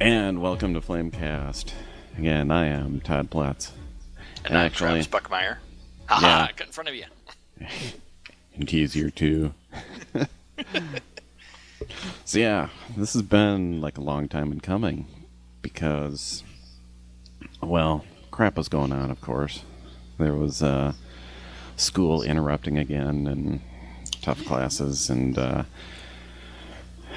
And welcome to Flamecast. Again, I am Todd Platz. And I'm Travis Buckmeyer. Haha, Yeah. I got in front of you. And he's here too. So yeah, this has been like a long time in coming because, well, crap was going on, of course. There was school interrupting again and tough classes and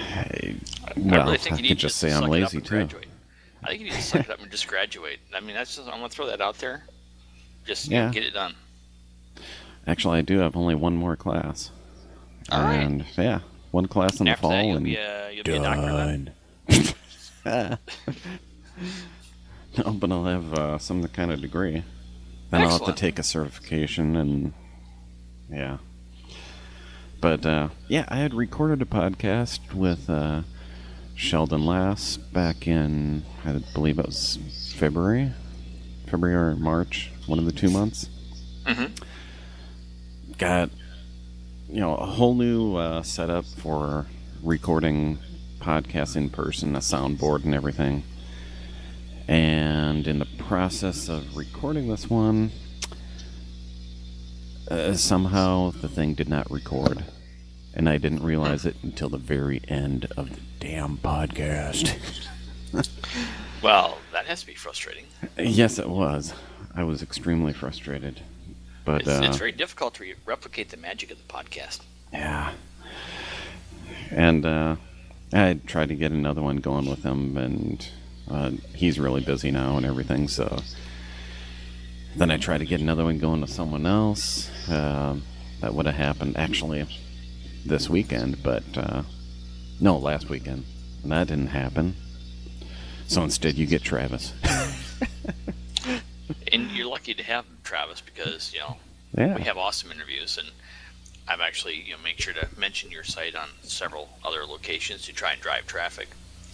I really think you need could just say I'm lazy too. Graduate. I think you need to suck it up and just graduate. I mean, I'm going to throw that out there. Just get it done. Actually, I do have only one more class. All and, right. Yeah, one class in the fall that, you'll and be a doctor then? No, but I'll have some kind of degree. Then I'll have to take a certification and yeah. But yeah, I had recorded a podcast with Sheldon Lass back in, I believe it was February or March, one of the 2 months. Mm-hmm. Got, a whole new setup for recording podcasts in person, a soundboard and everything. And in the process of recording this one, somehow the thing did not record. And I didn't realize it until the very end of the damn podcast. Well, that has to be frustrating. Yes, it was. I was extremely frustrated. But it's very difficult to replicate the magic of the podcast. Yeah. And I tried to get another one going with him, and he's really busy now and everything, so then I tried to get another one going with someone else. That would have happened actually this weekend, but no, last weekend. And that didn't happen. So instead you get Travis. And you're lucky to have Travis because, we have awesome interviews, and I've actually, make sure to mention your site on several other locations to try and drive traffic.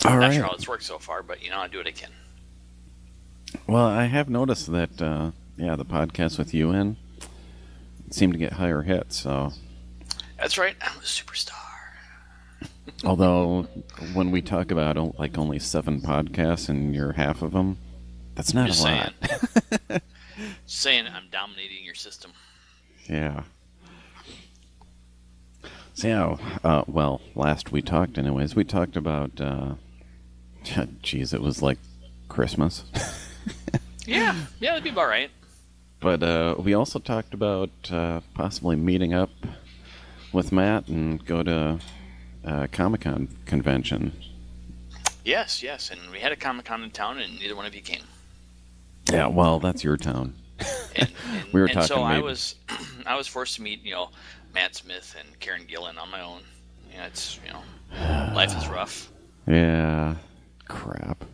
I'm not sure how it's worked so far, but, I do what I can. Well, I have noticed that, the podcast with you in seemed to get higher hits, so... That's right, I'm a superstar. Although, when we talk about only 7 podcasts and you're half of them, that's not a lot. Saying I'm dominating your system. Yeah. So, well, last we talked anyways, we talked about, it was like Christmas. Yeah, that'd be about right. But we also talked about possibly meeting up with Matt and go to Comic-Con convention. Yes, and we had a Comic-Con in town, and neither one of you came. Yeah, well, that's your town. And we were talking. So I was forced to meet, Matt Smith and Karen Gillan on my own. It's life is rough. Yeah, crap.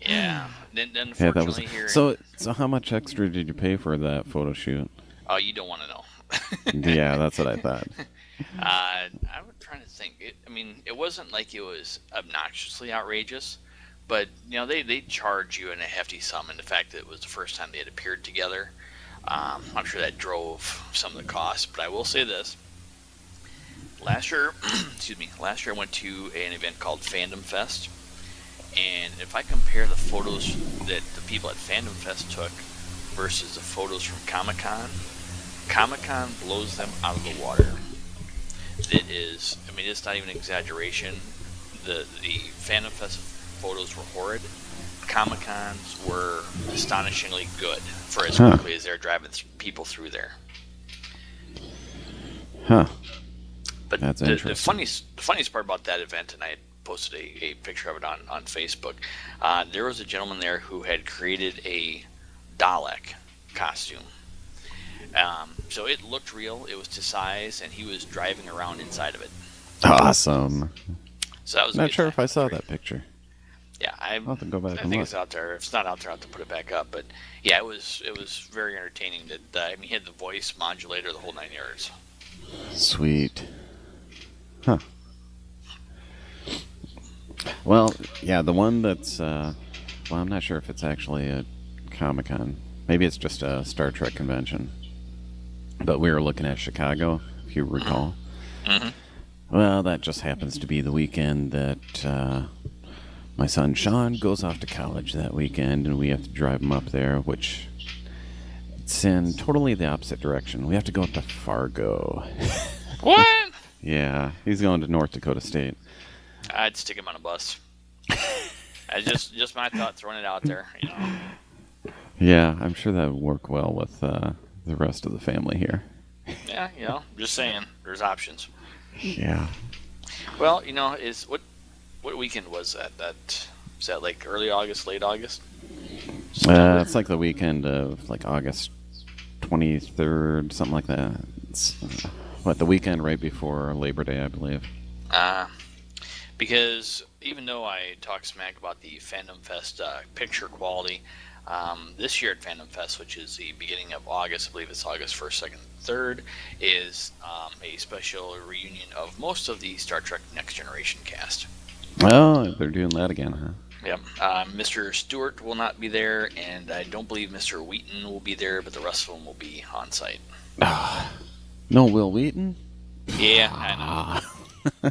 Yeah. Then unfortunately here. So how much extra did you pay for that photo shoot? Oh, you don't want to know. Yeah, that's what I thought. I'm trying to think. It wasn't like it was obnoxiously outrageous, but they charge you in a hefty sum, and the fact that it was the first time they had appeared together, I'm sure that drove some of the costs. But I will say this: last year, I went to an event called Fandom Fest, and if I compare the photos that the people at Fandom Fest took versus the photos from Comic-Con blows them out of the water. It is, it's not even an exaggeration. The Fandom Fest photos were horrid. Comic-Cons were astonishingly good for as quickly as they're driving people through there. Huh. But that's the funniest part about that event, and I had posted a picture of it on Facebook, there was a gentleman there who had created a Dalek costume. So it looked real, it was to size, and he was driving around inside of it. Awesome. So that was not sure if I saw that picture. Yeah, I'll have to go back I and think look. it's out there. If it's not out there, I'll have to put it back up. But yeah, it was very entertaining. He had the voice modulator, the whole 9 yards. Sweet. Huh. Well, yeah, the one that's I'm not sure if it's actually a Comic-Con. Maybe it's just a Star Trek convention. But we were looking at Chicago, if you recall. Mm-hmm. Well, that just happens to be the weekend that my son Sean goes off to college that weekend, and we have to drive him up there, which it's in totally the opposite direction. We have to go up to Fargo. What? Yeah, he's going to North Dakota State. I'd stick him on a bus. I just my thought, throwing it out there. Yeah, I'm sure that would work well with the rest of the family here. Yeah, just saying, there's options. Yeah. Well, is what weekend was that? Was that like early August, late August? It's like the weekend of like August 23rd, something like that. It's the weekend right before Labor Day, I believe. Because even though I talk smack about the Fandom Fest picture quality, this year at Fandom Fest, which is the beginning of August, I believe it's August 1st, 2nd, 3rd, is a special reunion of most of the Star Trek Next Generation cast. Oh, they're doing that again, huh? Yep. Mr. Stewart will not be there, and I don't believe Mr. Wheaton will be there, but the rest of them will be on site. No Will Wheaton? Yeah, I know.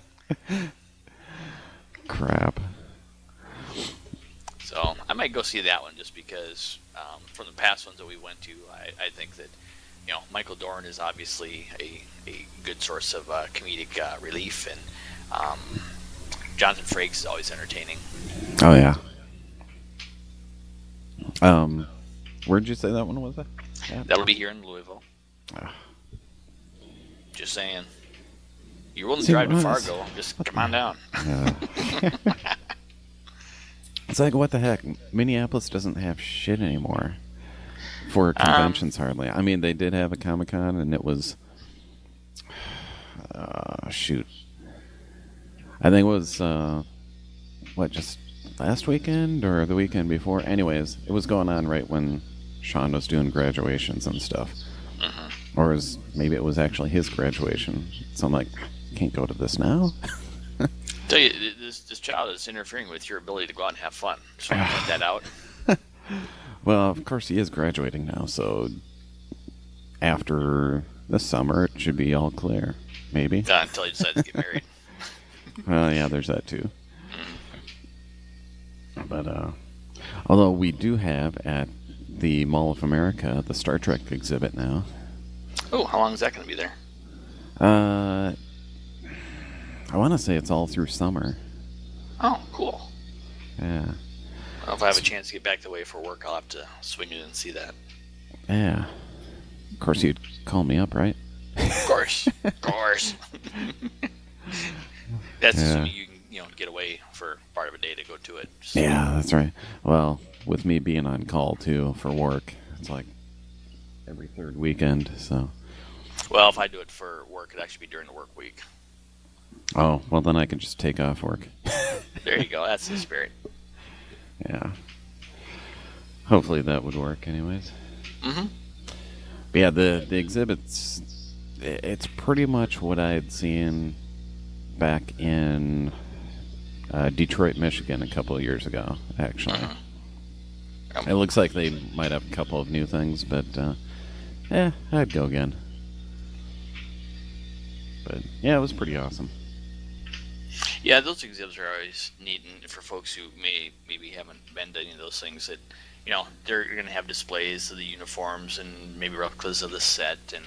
Crap. So I might go see that one just because from the past ones that we went to, I think that Michael Dorn is obviously a good source of comedic relief, and Jonathan Frakes is always entertaining. Oh yeah. Where'd you say that one was? Yeah. That'll be here in Louisville. Just saying. You're willing to drive to Fargo? Just come on down. It's like, what the heck? Minneapolis doesn't have shit anymore for conventions, hardly. I mean, they did have a Comic-Con, and it was... shoot. I think it was, just last weekend or the weekend before? Anyways, it was going on right when Sean was doing graduations and stuff. Or maybe it was actually his graduation. So I'm like, can't go to this now? Tell you, this child is interfering with your ability to go out and have fun. Just want to point that out. Well, of course he is graduating now, so after the summer it should be all clear. Maybe. Until he decides to get married. Well, yeah, there's that too. But although we do have at the Mall of America the Star Trek exhibit now. Oh, how long is that going to be there? I want to say it's all through summer. Oh, cool. Yeah. Well, if I have a chance to get back the way for work, I'll have to swing in and see that. Yeah. Of course, you'd call me up, right? Of course. Of course. That's assuming you can, get away for part of a day to go to it. So. Yeah, that's right. Well, with me being on call, too, for work, it's like every third weekend, so... Well, if I do it for work, it'd actually be during the work week. Oh, well, then I can just take off work. There you go. That's the spirit. Yeah. Hopefully that would work anyways. Mm-hmm. But yeah, the exhibits, it's pretty much what I had seen back in Detroit, Michigan a couple of years ago, actually. It looks like they might have a couple of new things, but I'd go again. But yeah, it was pretty awesome. Yeah, those exhibits are always neat, and for folks who maybe haven't been to any of those things, that they're going to have displays of the uniforms and maybe replicas of the set. And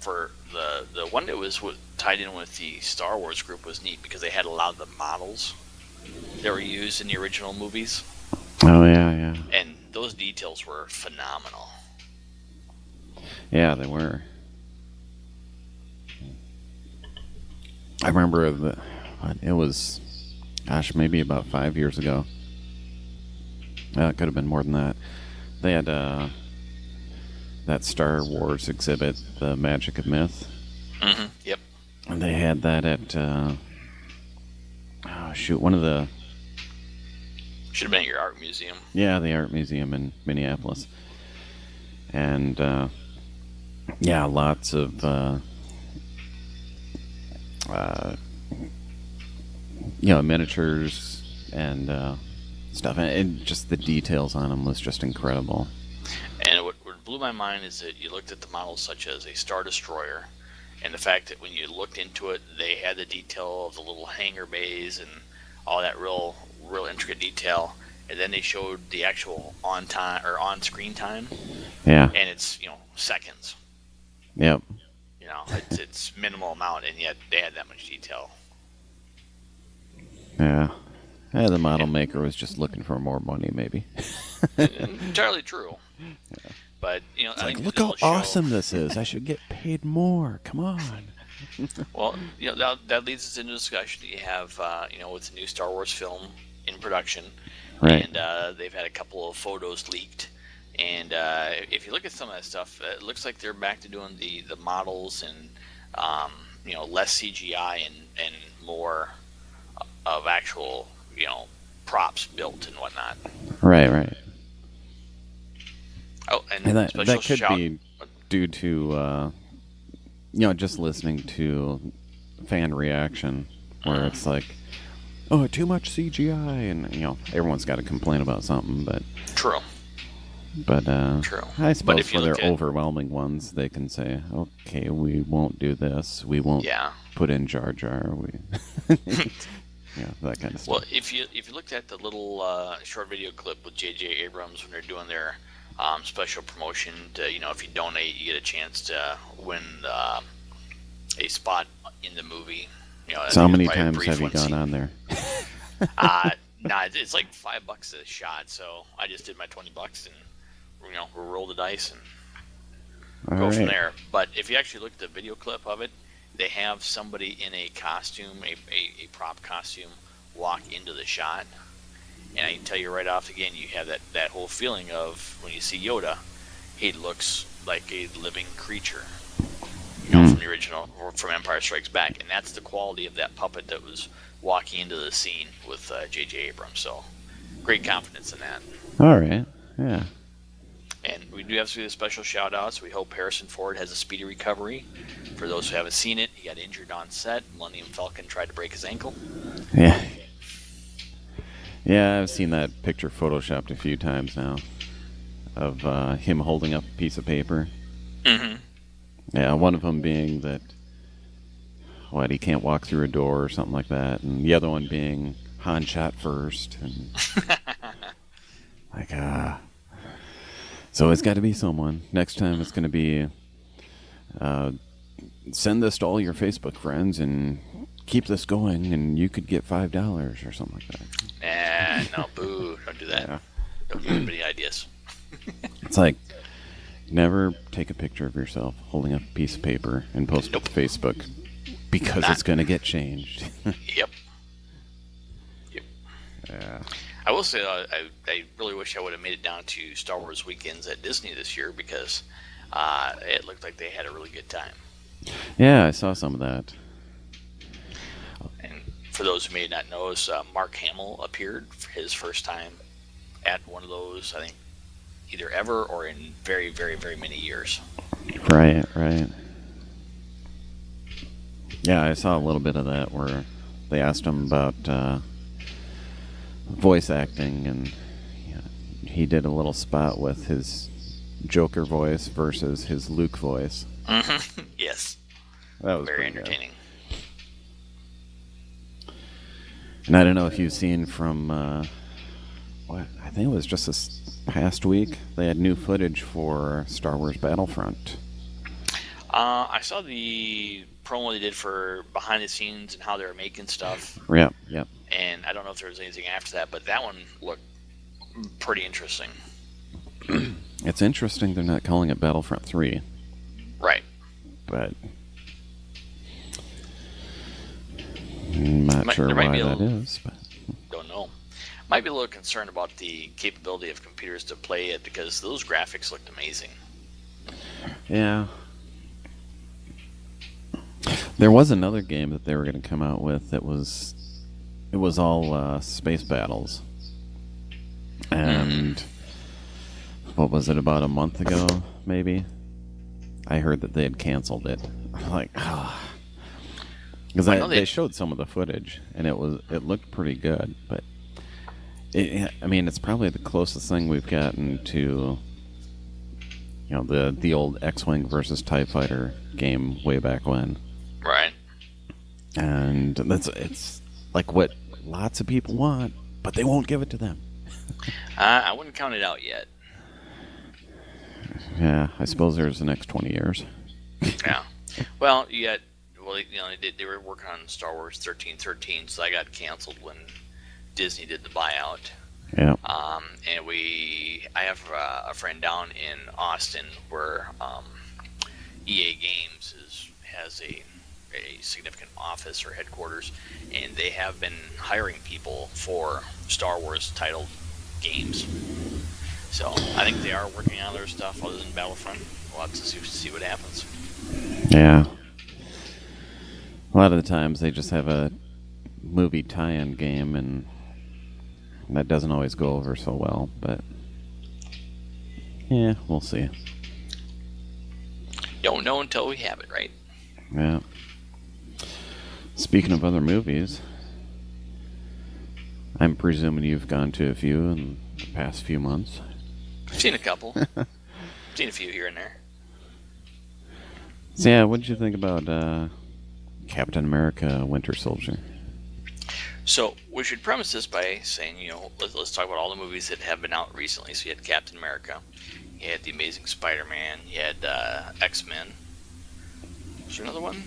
for the one that was tied in with the Star Wars group was neat because they had a lot of the models that were used in the original movies. Oh yeah. And those details were phenomenal. Yeah, they were. I remember it was, maybe about 5 years ago. It could have been more than that. They had that Star Wars exhibit, The Magic of Myth. Mm-hmm. Yep. And they had that at, one of the... Should have been at your art museum. Yeah, the art museum in Minneapolis. And, lots of... miniatures and stuff, and just the details on them was just incredible. And what blew my mind is that you looked at the models such as a Star Destroyer, and the fact that when you looked into it, they had the detail of the little hangar bays and all that real real intricate detail, and then they showed the actual on time or on screen time, Yeah. and it's seconds. Yep. It's minimal amount, and yet they had that much detail. Yeah. The model maker was just looking for more money, maybe. Entirely true. Yeah. But It's I like, think look the how awesome this is. I should get paid more. Come on. Well, that leads us into discussion. You have with the new Star Wars film in production, Right. and they've had a couple of photos leaked. And if you look at some of that stuff, it looks like they're back to doing the models and less CGI and more of actual props built and whatnot. Right. Oh, and that could shout. be due to just listening to fan reaction, where it's like, oh, too much CGI, and everyone's got to complain about something, but True. True. I suppose if you for their look at- overwhelming ones, they can say, okay, we won't do this. We won't put in Jar Jar. That kind of stuff. Well, if you looked at the little short video clip with J.J. Abrams when they're doing their special promotion, if you donate, you get a chance to win a spot in the movie. So how many times have you gone on there? Nah, it's like $5 a shot. So I just did my $20 and we'll roll the dice and go from there. But if you actually look at the video clip of it, they have somebody in a costume, a prop costume, walk into the shot. And I can tell you right off again, you have that whole feeling of when you see Yoda, he looks like a living creature, from the original, or from Empire Strikes Back. And that's the quality of that puppet that was walking into the scene with J.J. Abrams. So great confidence in that. All right, yeah. And we do have to do the special shout-outs. We hope Harrison Ford has a speedy recovery. For those who haven't seen it, he got injured on set. Millennium Falcon tried to break his ankle. Yeah. Yeah, I've seen that picture photoshopped a few times now of him holding up a piece of paper. Mm-hmm. Yeah, one of them being that, he can't walk through a door or something like that, and the other one being Han shot first. And so it's got to be someone. Next time it's going to be, send this to all your Facebook friends and keep this going, and you could get $5 or something like that. No, boo. Don't do that. Yeah. Don't give anybody ideas. It's like, never take a picture of yourself holding up a piece of paper and post it to Facebook, because it's going to get changed. Yep. Yeah. I will say, I really wish I would have made it down to Star Wars weekends at Disney this year, because it looked like they had a really good time. Yeah, I saw some of that. And for those who may not know, Mark Hamill appeared for his first time at one of those, I think, either ever or in very, very, very many years. Right. Yeah, I saw a little bit of that where they asked him about voice acting, and he did a little spot with his Joker voice versus his Luke voice. Mm-hmm. Yes. That was very pretty entertaining. Good. And I don't know if you've seen from I think it was just this past week, they had new footage for Star Wars Battlefront. I saw the promo they did for behind the scenes and how they were making stuff. Yep. And I don't know if there was anything after that, but that one looked pretty interesting. It's interesting they're not calling it Battlefront 3. Right. But I'm not sure why that is. But don't know. Might be a little concerned about the capability of computers to play it, because those graphics looked amazing. Yeah. There was another game that they were going to come out with that was all space battles. And what was it, about a month ago, maybe? I heard that they had canceled it. I'm like, because they showed some of the footage, and it looked pretty good, but it's probably the closest thing we've gotten to the old X-Wing versus TIE Fighter game way back when. Right. And it's like what lots of people want, but they won't give it to them. I wouldn't count it out yet. Yeah, I suppose there's the next 20 years. Yeah. Well, they were working on Star Wars 1313, so that got canceled when Disney did the buyout. Yeah. And I have a friend down in Austin where EA Games has a significant office or headquarters, and they have been hiring people for Star Wars titled games. So I think they are working on other stuff other than Battlefront. We'll have to see what happens. Yeah. A lot of the times they just have a movie tie-in game, and that doesn't always go over so well, but yeah, we'll see. Don't know until we have it, right? Yeah. Speaking of other movies, I'm presuming you've gone to a few in the past few months. I've seen a couple. Seen a few here and there. So yeah, what did you think about Captain America: Winter Soldier? So we should premise this by saying, let's talk about all the movies that have been out recently. So you had Captain America, you had The Amazing Spider-Man, you had X-Men. Was there another one?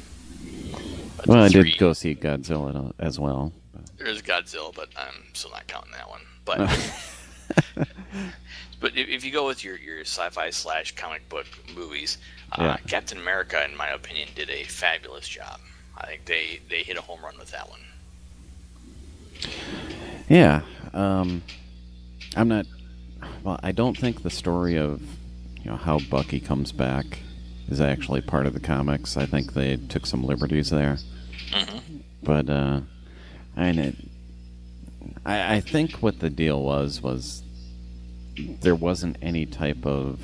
Well, I did go see Godzilla as well. There's Godzilla, but I'm still not counting that one. But but if you go with your sci-fi / comic book movies, Captain America, in my opinion, did a fabulous job. I think they hit a home run with that one. Yeah, I'm not. Well, I don't think the story of how Bucky comes back is actually part of the comics. I think they took some liberties there. Mm-hmm. But I think what the deal was there wasn't any type of.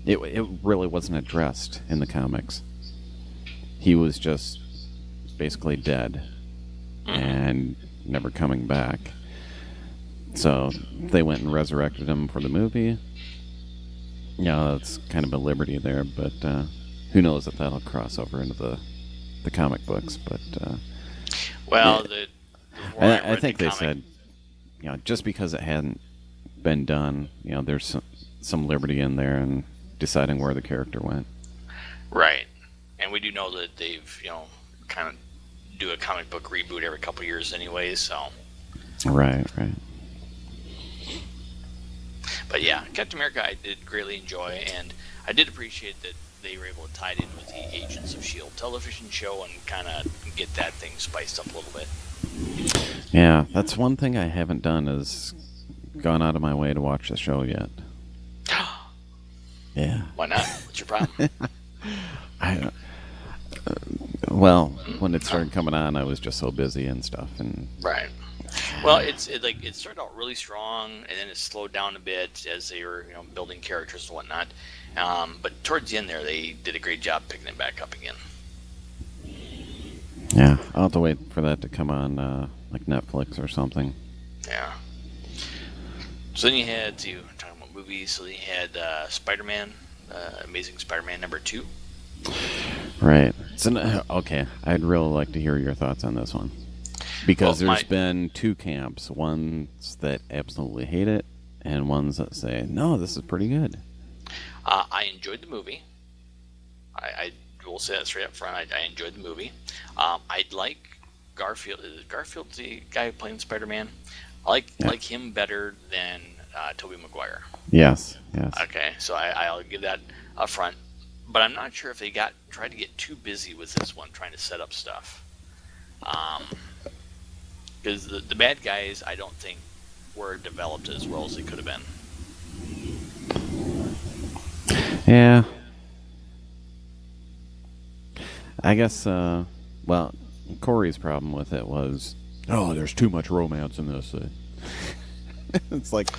It really wasn't addressed in the comics. He was just basically dead and never coming back. So they went and resurrected him for the movie. Yeah, that's kind of a liberty there, but who knows if that'll cross over into the comic books. But well, I think they said, just because it hadn't been done, there's some liberty in there and deciding where the character went. Right, and we do know that they've kind of do a comic book reboot every couple years anyway, so. Right. But yeah, Captain America I did greatly enjoy, and I did appreciate that they were able to tie it in with the Agents of S.H.I.E.L.D. television show and kind of get that thing spiced up a little bit. Yeah, that's one thing I haven't done is gone out of my way to watch the show yet. Yeah. Why not? What's your problem? Well, when it started coming on, I was just so busy and stuff, and right. Well, it started out really strong, and then it slowed down a bit as they were building characters and whatnot. But towards the end there, they did a great job picking it back up again. Yeah, I'll have to wait for that to come on, like Netflix or something. Yeah. So then you had talking about movies. So then you had Spider-Man, Amazing Spider-Man #2. Right. So okay, I'd really like to hear your thoughts on this one, because there's been two camps: ones that absolutely hate it, and ones that say, "No, this is pretty good." I enjoyed the movie. I will say that straight up front. I enjoyed the movie. I like Garfield. Is Garfield the guy playing Spider-Man? I like him better than Tobey Maguire. Yes. Okay, so I'll give that up front. But I'm not sure if they tried to get too busy with this one, trying to set up stuff. Because the bad guys, I don't think, were developed as well as they could have been. Yeah. I guess, well, Corey's problem with it was, there's too much romance in this. It's like,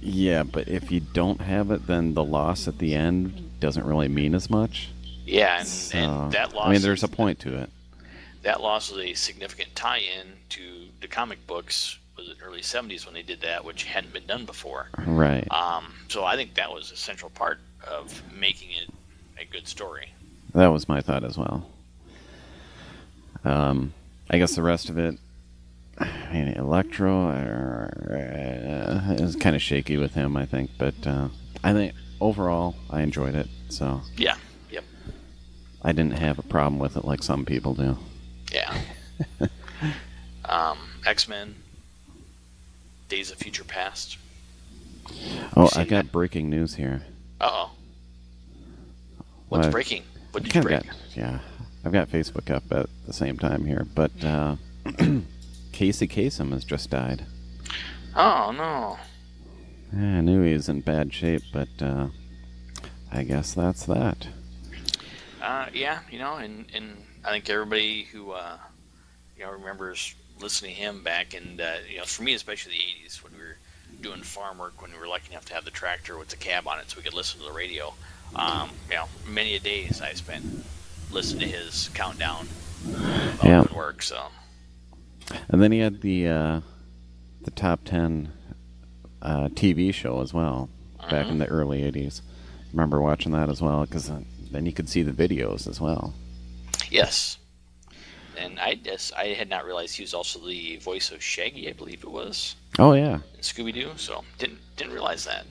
yeah, but if you don't have it, then the loss at the end doesn't really mean as much. Yeah, and that loss... I mean, there's a point to it. That loss was a significant tie-in to the comic books, was it early 70s when they did that, which hadn't been done before. Right. So I think that was a central part of making it a good story. That was my thought as well. I guess the rest of it, I mean, Electro is kind of shaky with him, I think. But I think overall, I enjoyed it. So Yeah. Yep. I didn't have a problem with it like some people do. Yeah. X-Men, Days of Future Past. Oh, I got breaking news here. Uh-oh. What's Well, breaking? What did you kind break? of got, yeah, I've got Facebook up at the same time here, but Casey Kasem has just died. Oh, no. I knew he was in bad shape, but I guess that's that. Yeah, and I think everybody who, remembers listening to him back in, for me, especially the 80s, when we were doing farm work, when we were lucky enough to have the tractor with the cab on it so we could listen to the radio. Many a days I spent listening to his countdown of good work. So, and then he had the top 10 TV show as well back in the early 80s. Remember watching that as well, because then you could see the videos as well. Yes, and I had not realized he was also the voice of Shaggy, I believe it was. Oh yeah, in Scooby-Doo. So didn't realize that.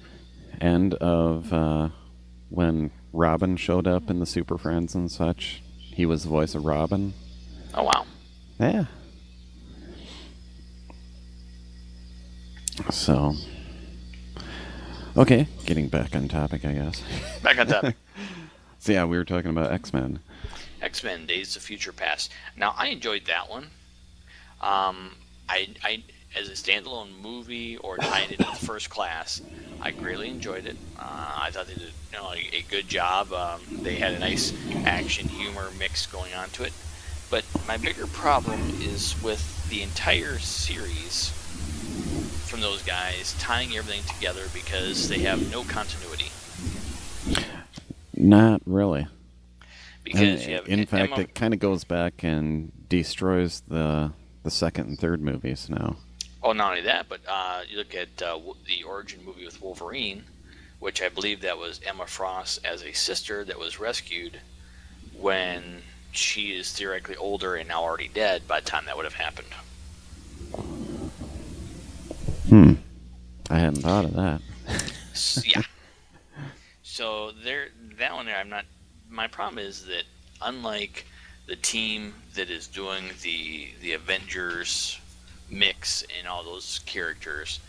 And of when Robin showed up in the Super Friends and such, he was the voice of Robin. Oh wow. Yeah. So, okay, getting back on topic, I guess. Back on topic. So yeah, we were talking about X-Men. X-Men: Days of Future Past. Now I enjoyed that one. I as a standalone movie or tied into First Class, I greatly enjoyed it. I thought they did a good job. They had a nice action humor mix going on to it. But my bigger problem is with the entire series from those guys tying everything together because they have no continuity. Not really. Because you have in fact, it kind of goes back and destroys the second and third movies now. Oh, not only that, but you look at the origin movie with Wolverine, which I believe that was Emma Frost as a sister that was rescued when she is theoretically older and now already dead by the time that would have happened. I hadn't thought of that. Yeah. So that one there, I'm not. My problem is that unlike the team that is doing the Avengers mix and all those characters,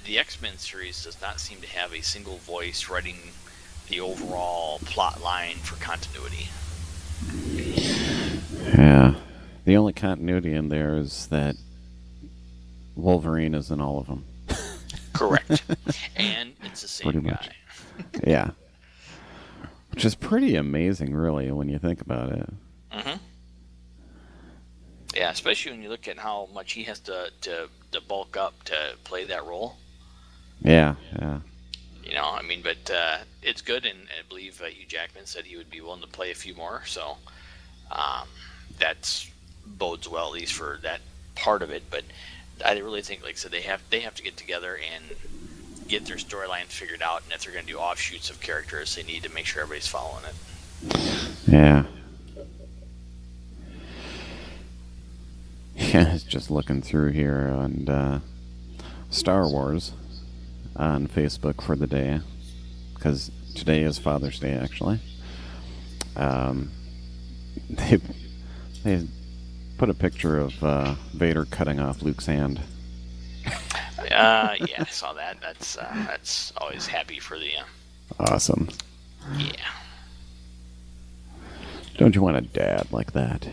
the X-Men series does not seem to have a single voice writing the overall plot line for continuity. Yeah. The only continuity in there is that Wolverine is in all of them. Correct. And it's the same pretty guy. much. Yeah. Which is pretty amazing, really, when you think about it. Mm-hmm. Yeah, especially when you look at how much he has to bulk up to play that role. Yeah. But it's good, and I believe Hugh Jackman said he would be willing to play a few more, so that bodes well, at least for that part of it. But I really think, like I said, they have to get together and get their storylines figured out, and if they're going to do offshoots of characters, they need to make sure everybody's following it. Yeah. Yeah, I was just looking through here on Star Wars on Facebook for the day, because today is Father's Day, actually. They put a picture of Vader cutting off Luke's hand. Yeah, I saw that. That's always happy for the. Awesome. Yeah. Don't you want a dad like that?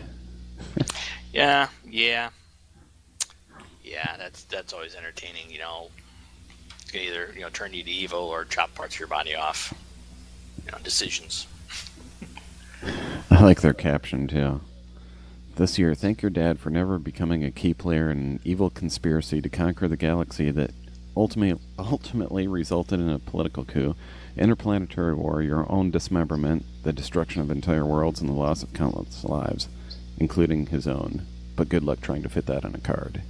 Yeah. That's always entertaining. It's gonna either turn you to evil or chop parts of your body off. Decisions. I like their caption too. This year, thank your dad for never becoming a key player in an evil conspiracy to conquer the galaxy that ultimately resulted in a political coup, interplanetary war, your own dismemberment, the destruction of entire worlds, and the loss of countless lives, including his own. But good luck trying to fit that on a card.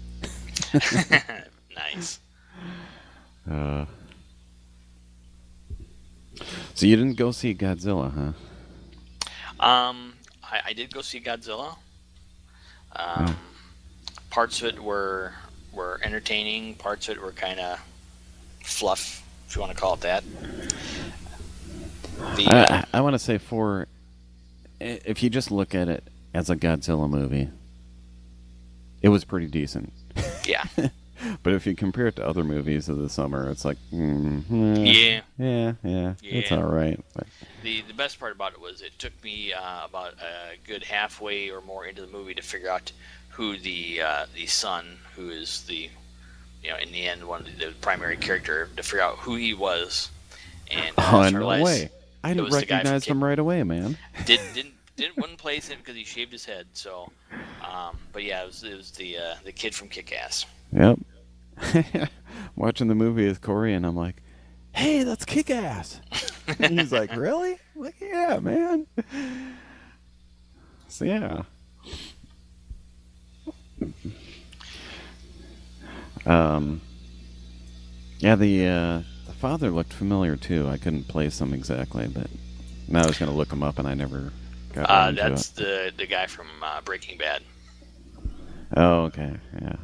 Nice. So you didn't go see Godzilla, huh? I did go see Godzilla. Part parts of it were entertaining. Parts of it were kind of fluff, if you want to call it that. I want to say if you just look at it as a Godzilla movie, it was pretty decent. Yeah. But if you compare it to other movies of the summer, it's like, yeah, it's all right. But the best part about it was it took me about a good halfway or more into the movie to figure out who the son, who is the, in the end one of the primary character, to figure out who he was. And no way! I didn't recognize him right away, man. Wouldn't place him because he shaved his head. So, but yeah, it was the kid from Kick-Ass. Yep. Watching the movie with Corey, and I'm like, "Hey, that's Kick-Ass." And he's like, "Really?" I'm like, "Yeah, man." So yeah. Yeah, the father looked familiar too. I couldn't place him exactly, but now I was going to look him up, and I never got around to it. That's the guy from Breaking Bad. Oh, okay, yeah.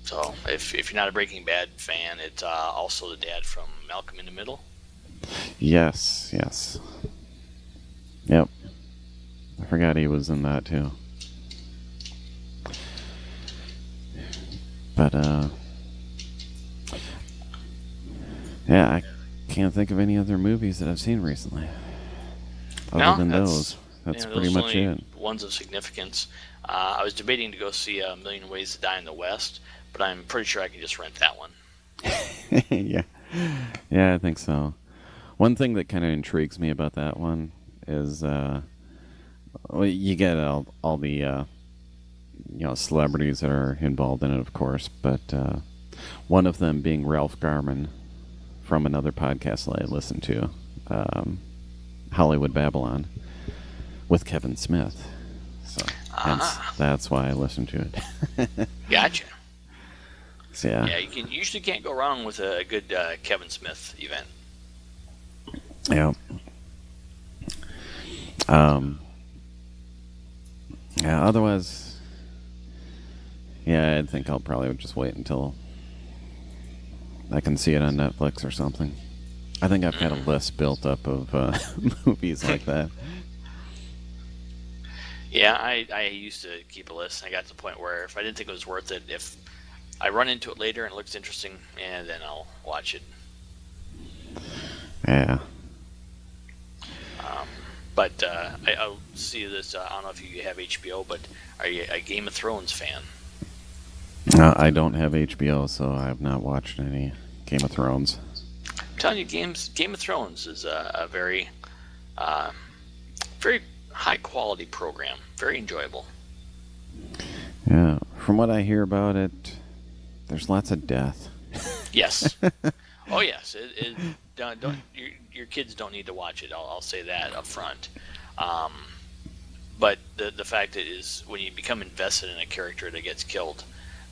So if you're not a Breaking Bad fan, it's also the dad from Malcolm in the Middle. Yes. Yep. I forgot he was in that too. But yeah, I can't think of any other movies that I've seen recently. Other than those. That's pretty much it. Ones of significance. I was debating to go see A Million Ways to Die in the West, but I'm pretty sure I can just rent that one. Yeah, I think so. One thing that kind of intrigues me about that one is, you get all the celebrities that are involved in it, of course, but one of them being Ralph Garman from another podcast that I listened to, Hollywood Babylon, with Kevin Smith. So that's why I listened to it. Gotcha. So, yeah. Yeah, you usually can't go wrong with a good Kevin Smith event. Yeah. Yeah. Otherwise, I think I'll probably just wait until I can see it on Netflix or something. I think I've got a list built up of movies like that. Yeah, I used to keep a list. I got to the point where if I didn't think it was worth it, if I run into it later and it looks interesting, and then I'll watch it. Yeah. But I'll see this. I don't know if you have HBO, but are you a Game of Thrones fan? I don't have HBO, so I have not watched any Game of Thrones. I'm telling you, Game of Thrones is a very, very high quality program. Very enjoyable. Yeah, from what I hear about it, there's lots of death. Yes. Oh yes. Your kids don't need to watch it. I'll say that up front. But the fact is, when you become invested in a character that gets killed,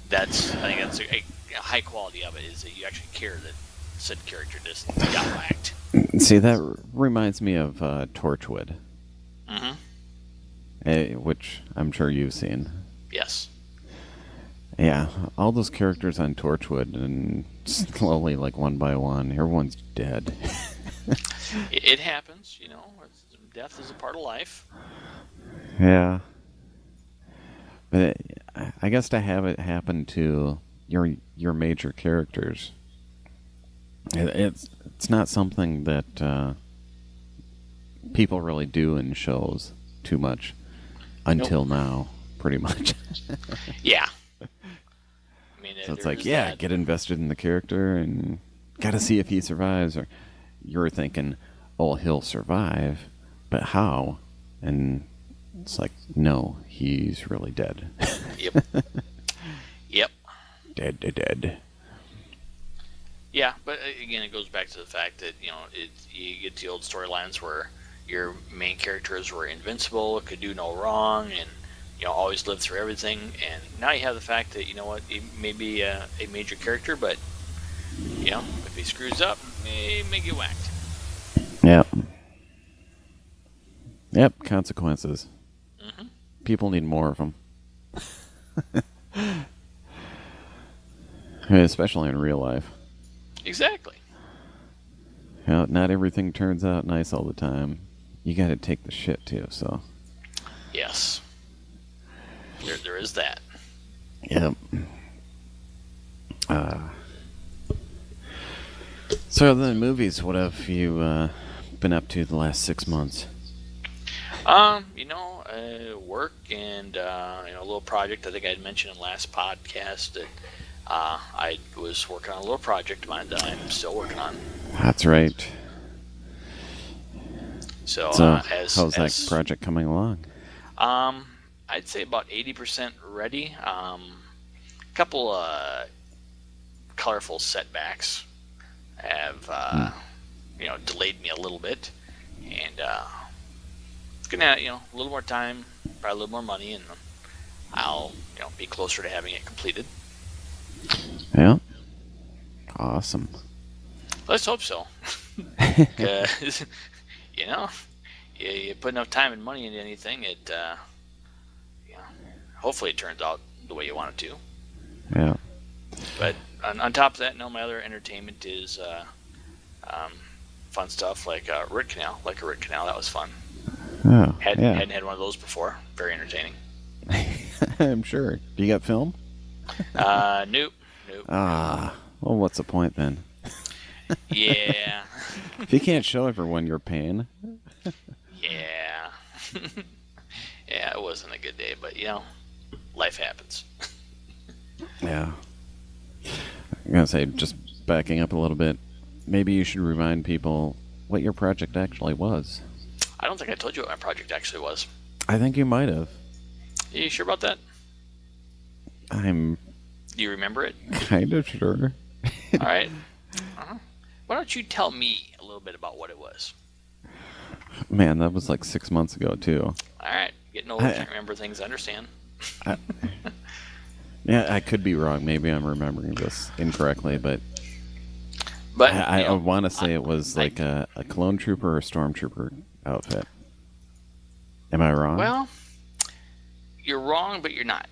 I think that's a high quality of it, is that you actually care that said character just got whacked. See, that reminds me of Torchwood. Mm-hmm. Which I'm sure you've seen. Yes. Yeah, all those characters on Torchwood, and slowly, like one by one, everyone's dead. It happens, death is a part of life. Yeah. But I guess to have it happen to your major characters, it's not something that people really do in shows too much until now, pretty much. Yeah. So it's like, get invested in the character and got to see if he survives. Or you're thinking, oh, he'll survive, but how? And it's like, no, he's really dead. Yep. Yep. Dead. Yeah, but again, it goes back to the fact that, you get the old storylines where your main characters were invincible, could do no wrong, and always lived through everything. And now you have the fact that, he may be a major character, but if he screws up, he may get whacked. Yep, consequences. Mm-hmm. People need more of them. Especially in real life. Exactly. Not everything turns out nice all the time. You got to take the shit too. So. Yes. There is that. Yep. So the movies, what have you been up to the last 6 months? Work and a little project. I think I had mentioned in the last podcast that I was working on a little project of mine that I'm still working on. That's right. So how's that project coming along? I'd say about 80% ready. A couple colorful setbacks have delayed me a little bit, and it's gonna a little more time, probably a little more money, and I'll be closer to having it completed. Yeah. Awesome. Let's hope so. Because you put enough time and money into anything, it hopefully it turns out the way you want it to. Yeah. But on top of that, my other entertainment is fun stuff like root canal. Like a root canal, that was fun. Oh, Hadn't had one of those before. Very entertaining. I'm sure. Do you got film? Nope. Well, what's the point then? Yeah. If you can't show everyone your pain. Yeah. Yeah, it wasn't a good day, but life happens. Yeah. I'm going to say, just backing up a little bit, maybe you should remind people what your project actually was. I don't think I told you what my project actually was. I think you might have. Are you sure about that? I'm... Do you remember it? Kind of sure. All right. Why don't you tell me a little bit about what it was? Man, that was like 6 months ago, too. All right. Getting old, can't remember things, I understand. Yeah, I could be wrong. Maybe I'm remembering this incorrectly, but I want to say it was like a clone trooper or a stormtrooper outfit. Am I wrong? Well, you're wrong, but you're not.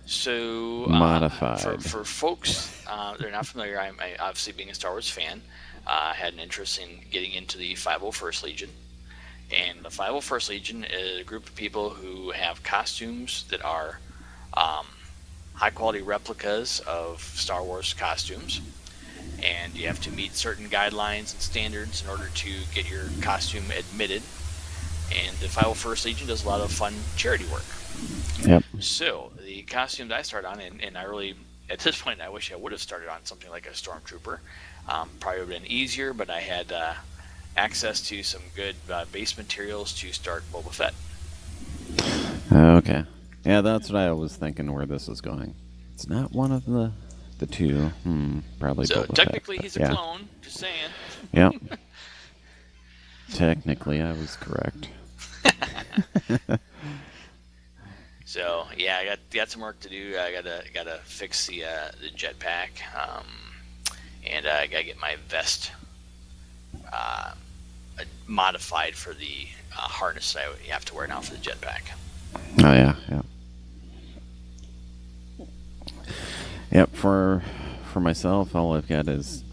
So, modified. For folks they're not familiar, I obviously being a Star Wars fan, had an interest in getting into the 501st Legion. And the 501st Legion is a group of people who have costumes that are high-quality replicas of Star Wars costumes. And you have to meet certain guidelines and standards in order to get your costume admitted. And the 501st Legion does a lot of fun charity work. Yep. So the costumes I started on, and I really, at this point, I wish I would have started on something like a stormtrooper. Probably would have been easier, but I had access to some good base materials to start Boba Fett. Okay. Yeah, that's what I was thinking where this was going. It's not one of the two. Probably So Boba technically Fett, he's a clone, just saying. Yep. Technically I was correct. So yeah, I got some work to do. I gotta fix the jetpack, and I gotta get my vest modified for the harness that you have to wear now for the jetpack. Oh yeah. Yep. For myself, all I've got is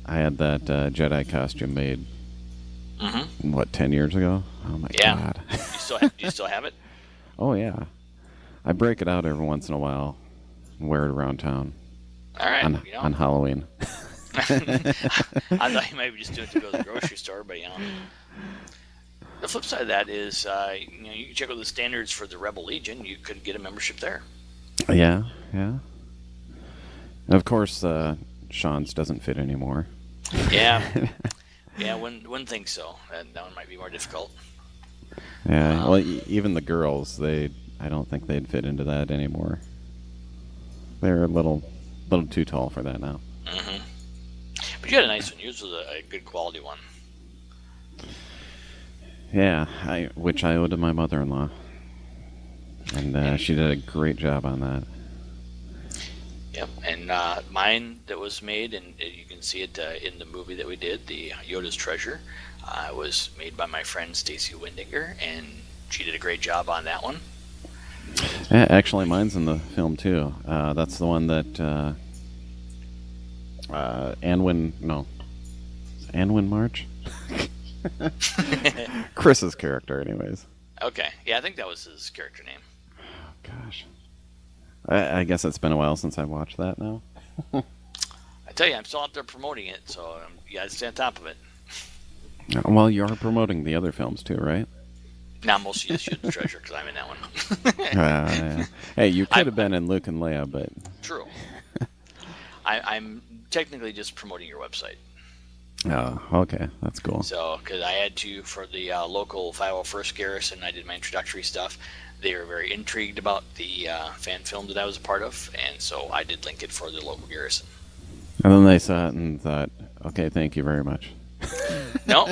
I had that Jedi costume made. Mm-hmm. 10 years ago? Oh my god. Do you still have it? Oh yeah. I break it out every once in a while and wear it around town. All right. On Halloween. I thought you might be just doing it to go to the grocery store, but the flip side of that is, you can check out the standards for the Rebel Legion. You could get a membership there. Yeah. Of course, Sean's doesn't fit anymore. Yeah. Yeah, wouldn't think so. That one might be more difficult. Yeah, well, even the girls, I don't think they'd fit into that anymore. They're a little too tall for that now. Mm-hmm. But you had a nice one. Yours was a good quality one. Yeah, which I owe to my mother-in-law. And she did a great job on that. Yep, and mine that was made, and you can see it in the movie that we did, the Yoda's Treasure, was made by my friend Stacy Windinger, and she did a great job on that one. Actually, mine's in the film too. That's the one that Anwin, no, Anwin March? Chris's character, anyways. Okay, yeah, I think that was his character name. Gosh. I guess it's been a while since I watched that now. I tell you, I'm still out there promoting it, so you gotta stay on top of it. Well, you are promoting the other films too, right? Now, mostly just Shoot the Treasure because I'm in that one. Hey, you could have been in Luke and Leia, but... True. I'm technically just promoting your website. Oh, okay. That's cool. So, because I had to, for the local 501st Garrison, I did my introductory stuff. They were very intrigued about the fan film that I was a part of, and so I did link it for the local Garrison. And then they saw it and thought, okay, thank you very much. No.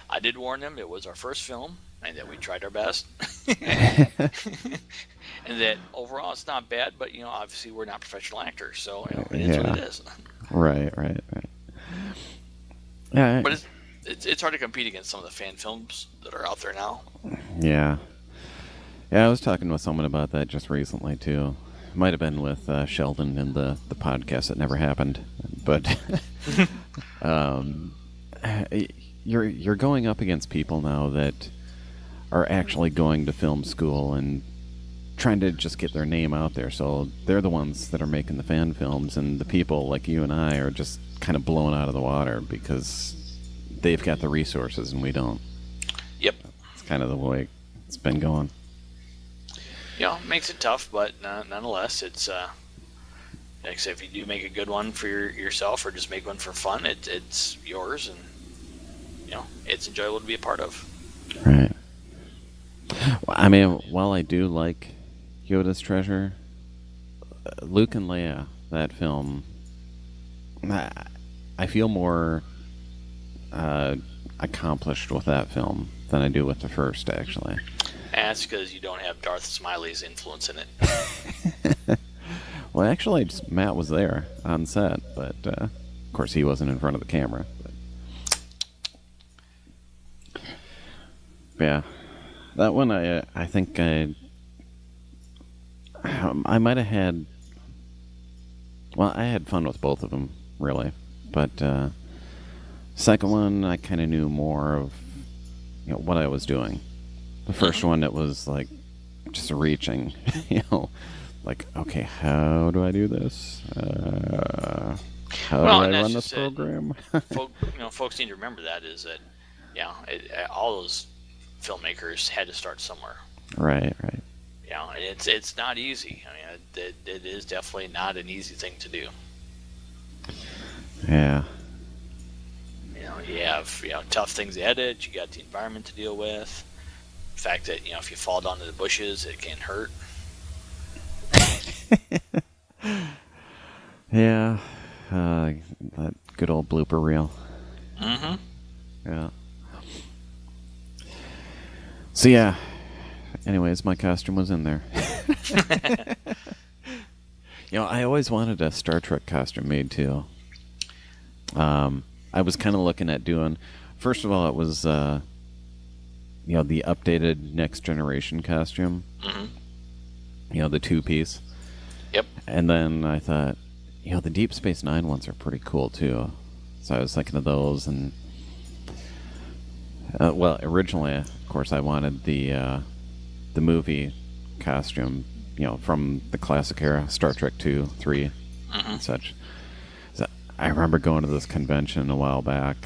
I did warn them it was our first film, and that we tried our best. And that overall it's not bad, but, obviously we're not professional actors, so it is what it is. Right. Yeah, but it's hard to compete against some of the fan films that are out there now. Yeah, I was talking with someone about that just recently too. Might have been with Sheldon in the podcast that never happened, but you're going up against people now that are actually going to film school and trying to just get their name out there. So they're the ones that are making the fan films, and the people like you and I are just kind of blown out of the water because they've got the resources and we don't. Yep. It's kind of the way it's been going. Makes it tough, but nonetheless, it's like I said, if you do make a good one for yourself or just make one for fun, it's yours, and it's enjoyable to be a part of. Right. Well, I mean, while I do like Yoda's Treasure, Luke and Leia, that film, I feel more accomplished with that film than I do with the first, actually. And that's because you don't have Darth Smiley's influence in it. Well, actually, Matt was there on set, but of course he wasn't in front of the camera. But yeah, that one I think I might have had. Well, I had fun with both of them, really, but second one I kind of knew more of what I was doing. The first one, it was like just reaching, like, okay, how do I do this? How do I run this program? Folks need to remember that is that, all those filmmakers had to start somewhere. Right. It's not easy. I mean, it is definitely not an easy thing to do. Yeah. You have tough things to edit. You got the environment to deal with. The fact that if you fall down to the bushes, it can hurt. Yeah, that good old blooper reel. Mm-hmm. Yeah. So yeah. Anyways, my costume was in there. I always wanted a Star Trek costume made too. I was kind of looking at doing. First of all, it was the updated Next Generation costume. Mm-hmm. The two-piece. Yep. And then I thought, the Deep Space Nine ones are pretty cool too. So I was thinking of those, and originally, of course, I wanted the movie costume, from the classic era, Star Trek 2, 3, and such. So I remember going to this convention a while back,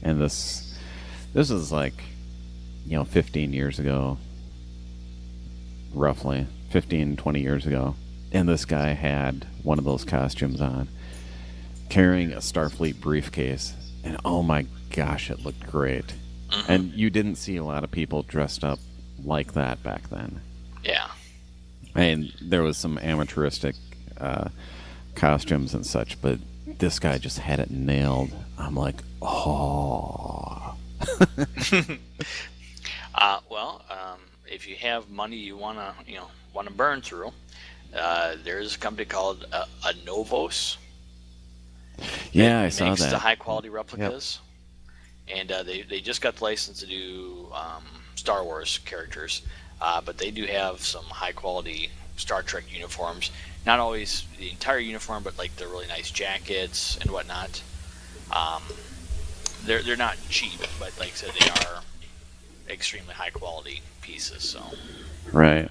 and this is like, 15 years ago, roughly 15, 20 years ago, and this guy had one of those costumes on, carrying a Starfleet briefcase, and oh my gosh, it looked great. And you didn't see a lot of people dressed up like that back then. Yeah. And there was some amateuristic costumes and such, but this guy just had it nailed. I'm like, oh. If you have money you wanna burn through, there's a company called Anovos. Yeah, I saw that. Makes the high quality replicas, and they just got the license to do Star Wars characters. but they do have some high quality Star Trek uniforms. Not always the entire uniform, but like the really nice jackets and whatnot. Um, they're not cheap, but like I said, they are extremely high quality pieces. So Right.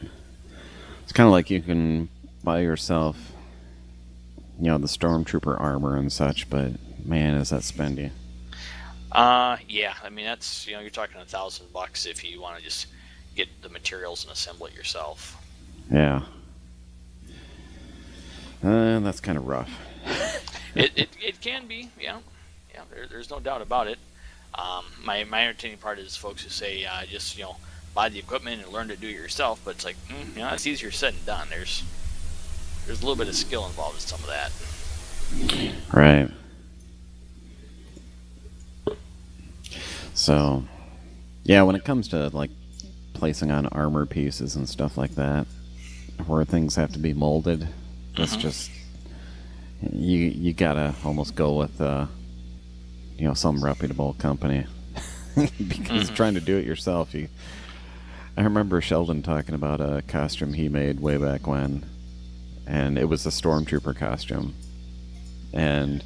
It's kind of like you can buy yourself, the stormtrooper armor and such, but man, is that spendy. yeah, I mean that's you're talking $1,000 if you want to just get the materials and assemble it yourself. Yeah. That's kind of rough. It can be, yeah. There's no doubt about it. My entertaining part is folks who say just buy the equipment and learn to do it yourself, but it's like it's easier said than done. There's a little bit of skill involved in some of that. Right. So, yeah, when it comes to like placing on armor pieces and stuff like that, where things have to be molded, that's just you gotta almost go with some reputable company because trying to do it yourself, I remember Sheldon talking about a costume he made way back when, and it was a stormtrooper costume, and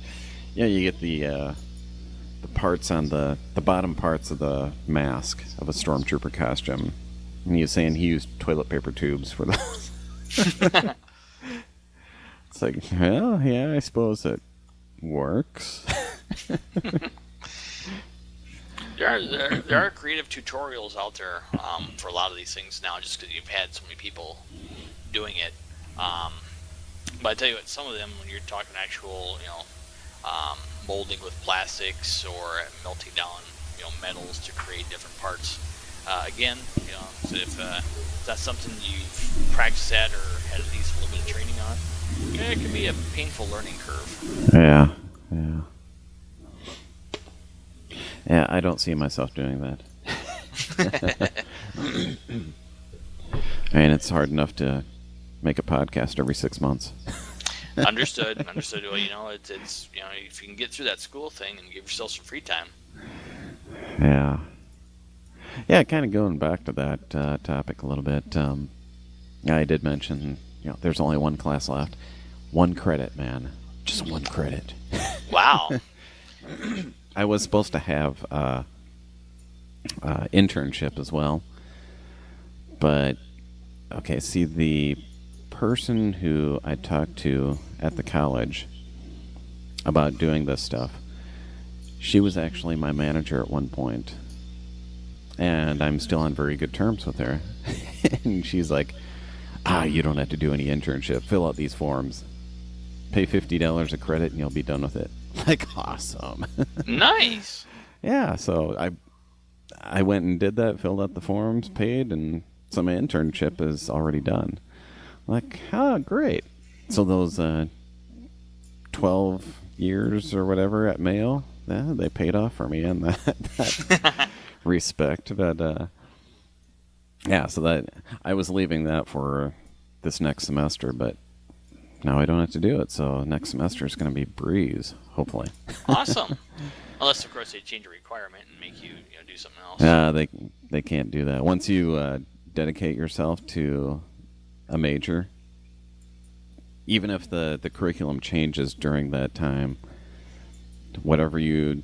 you get the parts on the bottom parts of the mask of a stormtrooper costume, and he was saying he used toilet paper tubes for those. It's like, well, yeah, I suppose it works. There are creative tutorials out there for a lot of these things now, just because you've had so many people doing it. But I tell you what, some of them, when you're talking actual, molding with plastics or melting down, metals to create different parts. Again, so if that's something you've practiced at or had at least a little bit of training on, it can be a painful learning curve. Yeah. Yeah, I don't see myself doing that. I mean, it's hard enough to make a podcast every 6 months. Understood. Well, it's if you can get through that school thing and give yourself some free time. Yeah. Yeah, kind of going back to that topic a little bit. I did mention, there's only one class left. 1 credit, man. Just 1 credit. Wow. I was supposed to have internship as well. But, okay, see, the person who I talked to at the college about doing this stuff, she was actually my manager at one point. And I'm still on very good terms with her. And she's like, you don't have to do any internship. Fill out these forms. Pay $50 a credit and you'll be done with it. Like, awesome. Nice. Yeah, so I went and did that, filled out the forms, paid, and so my internship is already done. Like, great. So those 12 years or whatever at Mayo, they paid off for me in that respect. But, so that I was leaving that for this next semester, but now I don't have to do it. So next semester is going to be breeze, hopefully. Awesome. Unless, of course, they change a requirement and make you do something else. They can't do that. Once you dedicate yourself to a major, even if the curriculum changes during that time, whenever you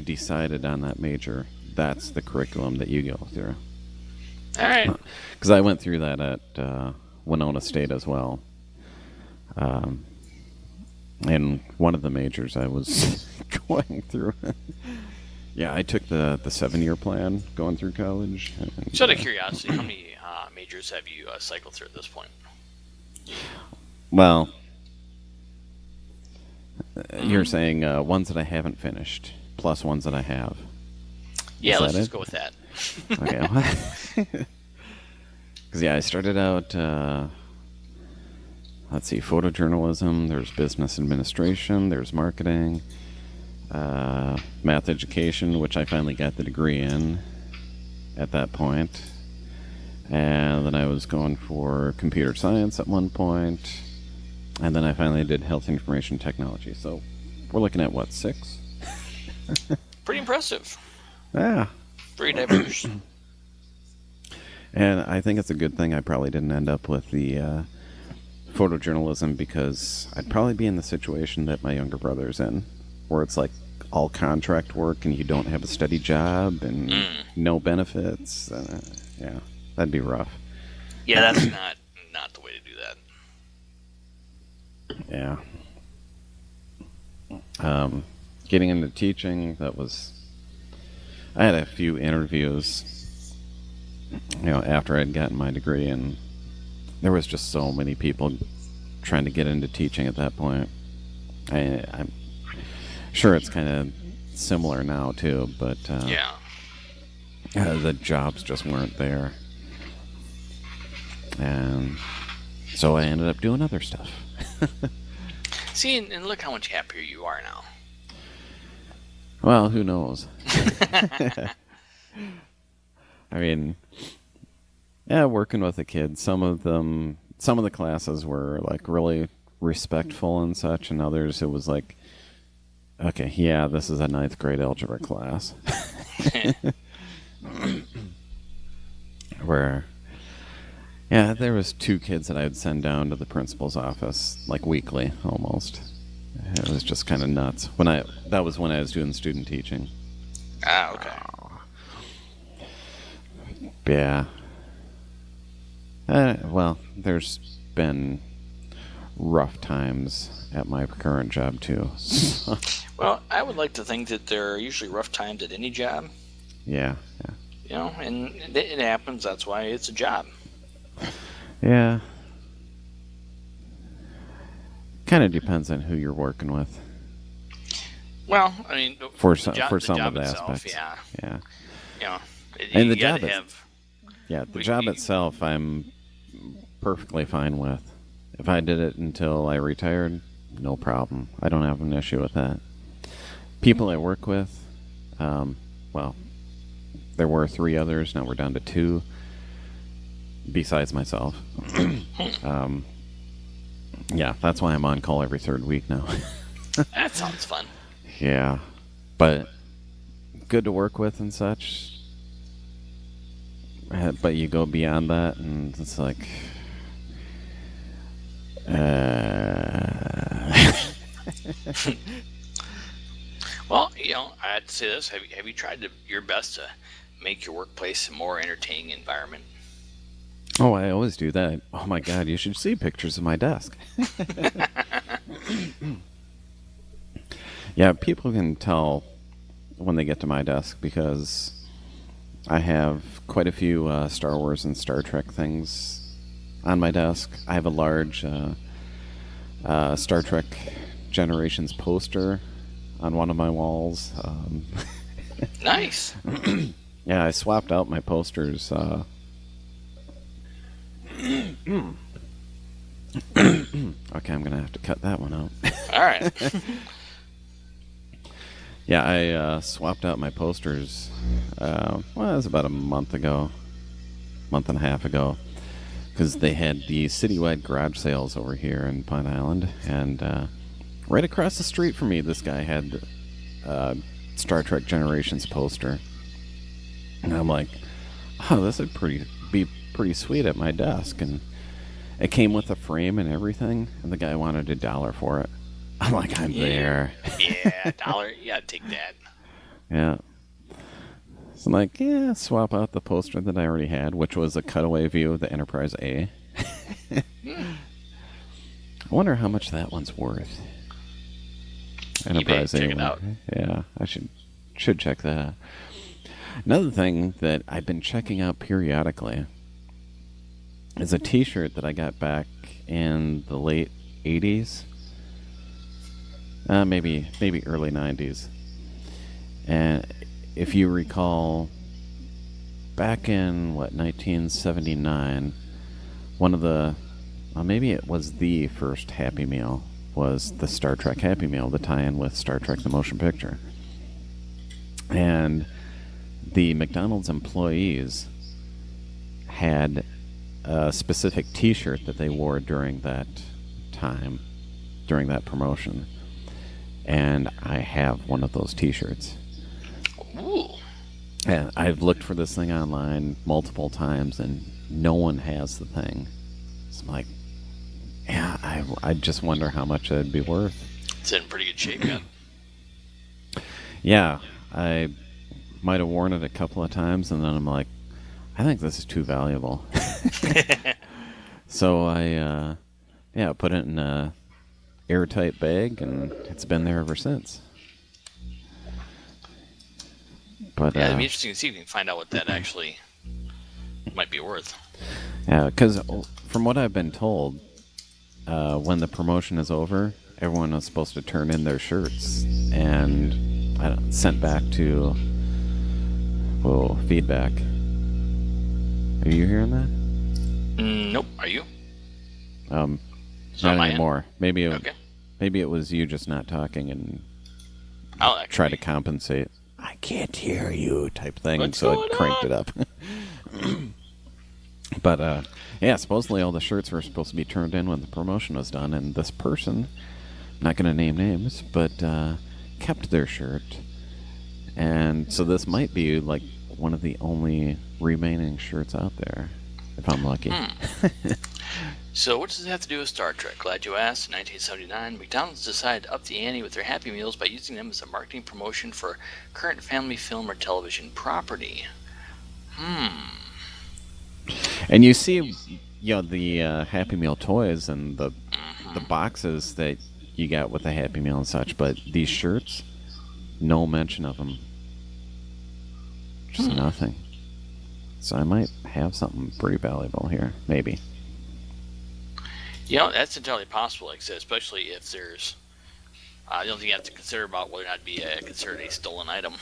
decided on that major, that's the curriculum that you go through. All right. Because I went through that at Winona State as well. And one of the majors I was going through. Yeah, I took the 7-year plan going through college. Just out of curiosity, how many majors have you cycled through at this point? Well, you're saying ones that I haven't finished, plus ones that I have. Yeah, let's just go with that. Okay. Because, I started out, photojournalism, there's business administration, there's marketing, math education, which I finally got the degree in at that point. And then I was going for computer science at one point. And then I finally did health information technology. So we're looking at, 6? Pretty impressive. Yeah. Very diverse. And I think it's a good thing I probably didn't end up with the photojournalism, because I'd probably be in the situation that my younger brother's in, where it's like all contract work and you don't have a steady job and no benefits. Yeah, that'd be rough. Yeah, that's not the way to do that. Yeah. Getting into teaching, I had a few interviews, after I'd gotten my degree, and there was just so many people trying to get into teaching at that point. I'm sure it's kind of similar now too, but the jobs just weren't there, and so I ended up doing other stuff. See, and look how much happier you are now. Well, who knows? I mean, yeah, working with the kids, some of the classes were like really respectful and such, and others it was like, okay, yeah, this is a 9th grade algebra class. Where, yeah, there was 2 kids that I would send down to the principal's office like weekly almost. It was just kind of nuts. That was when I was doing student teaching. Ah, okay. Yeah. Well, there's been rough times at my current job too. Well, I would like to think that there are usually rough times at any job. Yeah. And it happens. That's why it's a job. Yeah. Kind of depends on who you're working with. Well, I mean, for some of the itself, aspects. Yeah. And the job the job itself, I'm perfectly fine with. If I did it until I retired, no problem. I don't have an issue with that. People I work with, well, there were 3 others. Now we're down to 2, besides myself. Yeah, that's why I'm on call every 3rd week now. That sounds fun. Yeah, but good to work with and such. But you go beyond that, and it's like, Well, I'd say this: have you tried your best to make your workplace a more entertaining environment? Oh, I always do that. Oh my God, you should see pictures of my desk. Yeah, people can tell when they get to my desk because I have quite a few Star Wars and Star Trek things on my desk. I have a large Star Trek Generations poster on one of my walls. Nice. Yeah, I swapped out my posters. Okay, I'm going to have to cut that one out. All right. Yeah, I swapped out my posters, it was about a month and a half ago, because they had the citywide garage sales over here in Pine Island, and right across the street from me, this guy had Star Trek Generations poster, and I'm like, oh, this would be pretty sweet at my desk, and it came with a frame and everything, and the guy wanted $1 for it. I'm like, I'm there. Yeah, $1. You gotta take that. Yeah. So I'm like, yeah, swap out the poster that I already had, which was a cutaway view of the Enterprise A. I wonder how much that one's worth. Enterprise A. Check it out. Yeah, I should check that out. Another thing that I've been checking out periodically is a T-shirt that I got back in the late 80s. Maybe early 90s. And if you recall, back in, 1979, one of the, maybe it was the first Happy Meal, was the Star Trek Happy Meal, the tie-in with Star Trek the Motion Picture. And the McDonald's employees had a specific T-shirt that they wore during that time, during that promotion. And I have one of those T-shirts. Ooh. And I've looked for this thing online multiple times, and no one has the thing. So I'm like, yeah, I just wonder how much it'd be worth. It's in pretty good shape yet. Yeah, I might have worn it a couple of times, and then I'm like, I think this is too valuable. So I put it in a airtight bag, and it's been there ever since. But yeah, it'd be interesting to see if you can find out what that actually might be worth. Yeah, because from what I've been told, when the promotion is over, everyone is supposed to turn in their shirts and sent back to feedback. Are you hearing that? Nope. Are you? Not anymore. Maybe it was you just not talking and I'll try to compensate. I can't hear you type thing, What's so going it cranked on? it up. But yeah, supposedly all the shirts were supposed to be turned in when the promotion was done, and this person, I'm not going to name names, but kept their shirt. And so this might be like one of the only remaining shirts out there, if I'm lucky. So what does it have to do with Star Trek? Glad you asked. In 1979, McDonald's decided to up the ante with their Happy Meals by using them as a marketing promotion for current family film or television property. And you see, the Happy Meal toys and the boxes that you got with the Happy Meal and such, but these shirts, no mention of them. Just nothing. So I might have something pretty valuable here, maybe. That's entirely possible, like I said, especially if there's... the only thing you have to consider about whether or not it'd be considered a stolen item.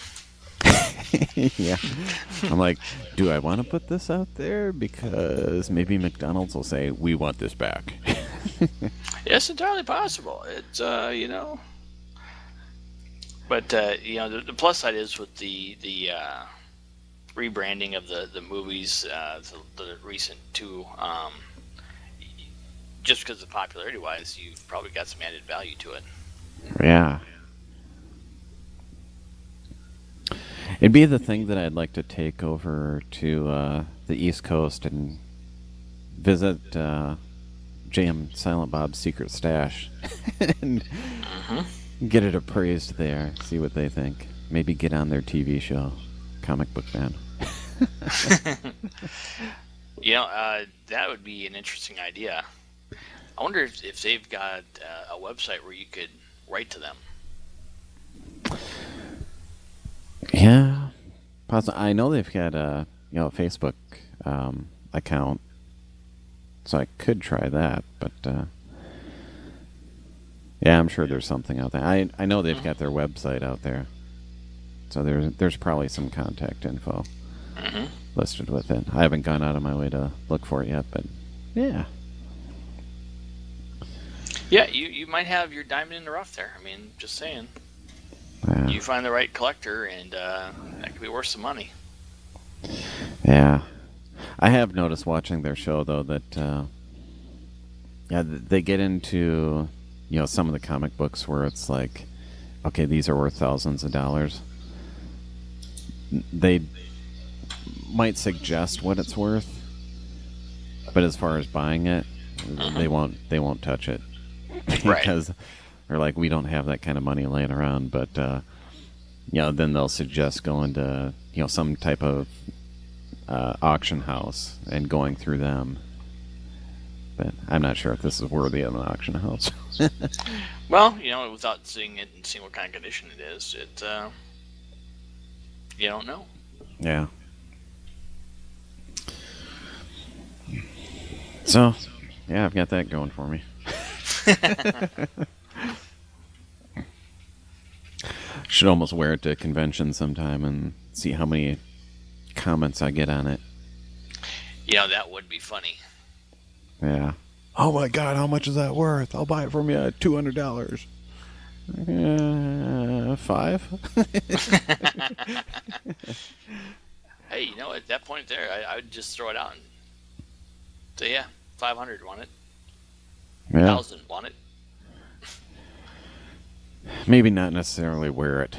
Yeah. I'm like, do I want to put this out there? Because maybe McDonald's will say, we want this back. It's entirely possible. It's, But, the plus side is with the rebranding of the movies, the recent two, just because of popularity-wise, you've probably got some added value to it. Yeah. It'd be the thing that I'd like to take over to the East Coast and visit J.M. Silent Bob's secret stash and get it appraised there, see what they think. Maybe get on their TV show, Comic Book Man. That would be an interesting idea. I wonder if they've got a website where you could write to them. Yeah, I know they've got a Facebook account, so I could try that. But yeah, I'm sure there's something out there. I know they've got their website out there, so there's probably some contact info listed with it. I haven't gone out of my way to look for it yet, but yeah. Yeah, you might have your diamond in the rough there. I mean, just saying. Yeah. You find the right collector, and that could be worth some money. Yeah. I have noticed watching their show, though, that they get into some of the comic books where it's like, okay, these are worth thousands of dollars. They might suggest what it's worth, but as far as buying it, they won't touch it. Because they're like, we don't have that kind of money laying around. But then they'll suggest going to some type of auction house and going through them. But I'm not sure if this is worthy of an auction house. Well, without seeing it and seeing what kind of condition it is, you don't know. Yeah. So, yeah, I've got that going for me. Should almost wear it to a convention sometime and see how many comments I get on it. That would be funny. Yeah. Oh my God, how much is that worth? I'll buy it from you at $200. $5? Hey, at that point there, I would just throw it out and say, yeah, 500, want it? Yeah. 1,000, want it? Maybe not necessarily wear it,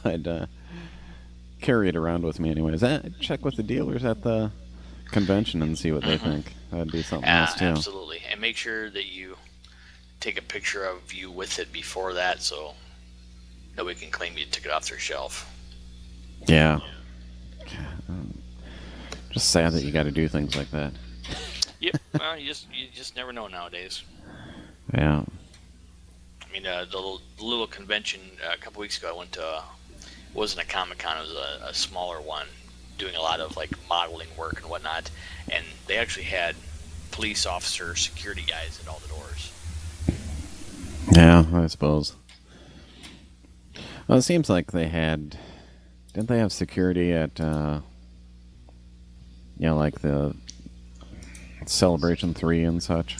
but carry it around with me anyways. Check with the dealers at the convention and see what they think. That'd be something else too. Absolutely. And make sure that you take a picture of you with it before that so nobody can claim you took it off their shelf. Yeah. Just sad that you got to do things like that. Yep. Well, you just never know nowadays. Yeah. I mean, the little convention a couple weeks ago I went to, wasn't a Comic-Con, it was a smaller one, doing a lot of like modeling work and whatnot, and they actually had police officer security guys at all the doors. Yeah, I suppose. Well, it seems like they had... Didn't they have security at, like the Celebration 3 and such?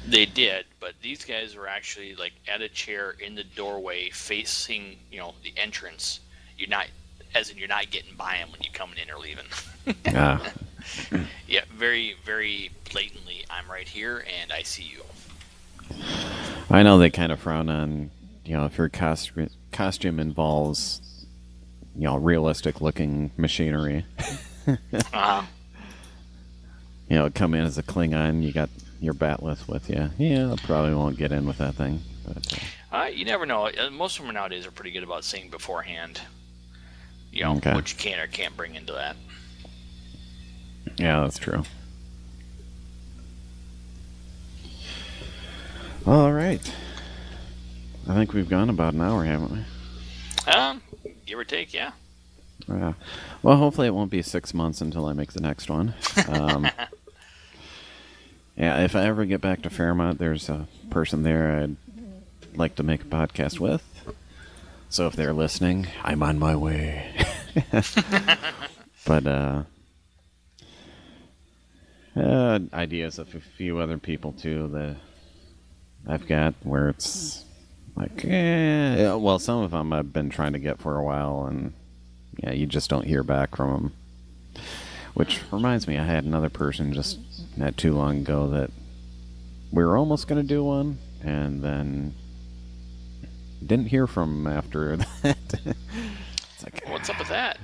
They did, but these guys were actually like at a chair in the doorway facing, the entrance. You're not getting by them when you're coming in or leaving. Yeah. Yeah, very, very blatantly, I'm right here and I see you. I know they kind of frown on, if your costume involves, realistic looking machinery. Uh-huh. Come in as a Klingon, you got your batleth with you. Yeah, probably won't get in with that thing. But you never know. Most of them nowadays are pretty good about saying beforehand, okay. what you can or can't bring into that. Yeah, that's true. All right. I think we've gone about an hour, haven't we? Give or take, yeah. Yeah. Well, hopefully it won't be 6 months until I make the next one. Yeah, if I ever get back to Fairmont, there's a person there I'd like to make a podcast with. So if they're listening, I'm on my way. But ideas of a few other people too that I've got where it's like, well, some of them I've been trying to get for a while, and yeah, you just don't hear back from them. Which reminds me, I had another person just not too long ago that we were almost going to do one, and then didn't hear from him after that. It's like, what's up with that?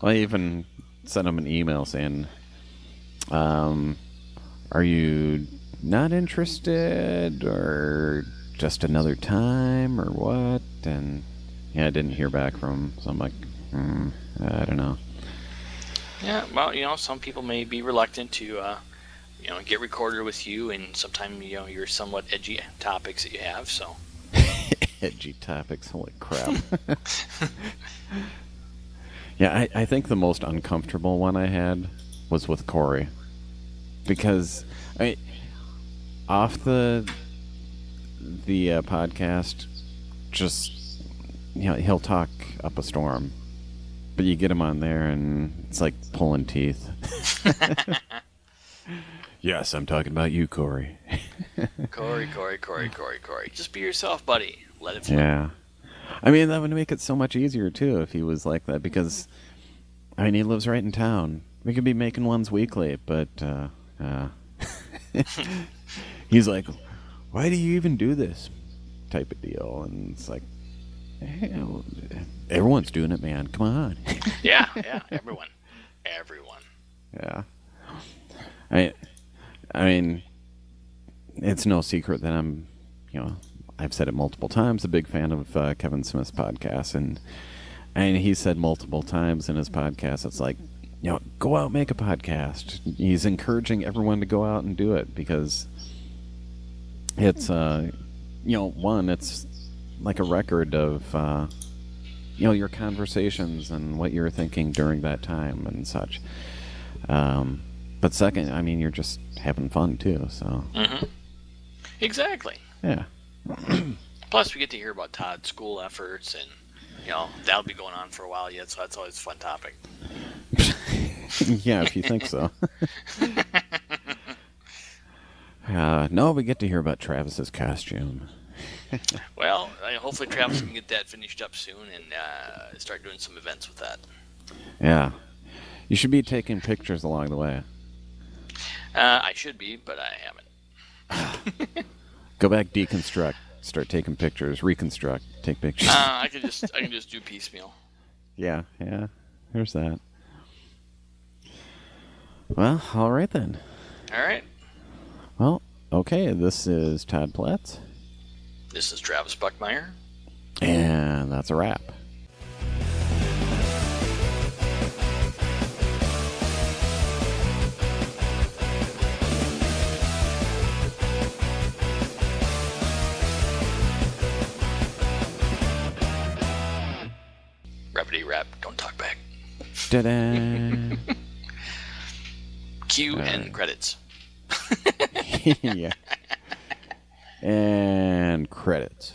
I even sent him an email saying, are you not interested, or just another time, or what? And yeah, I didn't hear back from him, so I'm like, I don't know. Yeah, well, some people may be reluctant to, get recorded with you, and sometimes, you're somewhat edgy topics that you have, so. Edgy topics, holy crap. Yeah, I think the most uncomfortable one I had was with Corey. Because, off the podcast, just, he'll talk up a storm. But you get him on there, and it's like pulling teeth. Yes, I'm talking about you, Corey. Corey. Just be yourself, buddy. Let it flow. Yeah. I mean, that would make it so much easier, too, if he was like that. Because, he lives right in town. We could be making ones weekly, but he's like, why do you even do this? Type of deal. And it's like, everyone's doing it, man. Come on. Yeah, everyone. Yeah. I mean, it's no secret that I'm, I've said it multiple times, a big fan of Kevin Smith's podcast, and he said multiple times in his podcast, it's like, go out and make a podcast. He's encouraging everyone to go out and do it because it's, one, it's like a record of, your conversations and what you were thinking during that time and such. But second, you're just having fun too, so. Mm-hmm. Exactly. Yeah. Plus, we get to hear about Todd's school efforts, and, that'll be going on for a while yet, so that's always a fun topic. Yeah, if you think so. No, we get to hear about Travis's costume. Well, hopefully Travis can get that finished up soon and start doing some events with that. Yeah. You should be taking pictures along the way. I should be, but I haven't. Go back, deconstruct, start taking pictures, reconstruct, take pictures. I can just do piecemeal. Yeah. there's that. Well, all right then. All right. Well, okay, this is Todd Platts. This is Travis Buckmeyer. And that's a wrap. Rappity rap, don't talk back. Ta-da! Cue and credits. Yeah. And credits.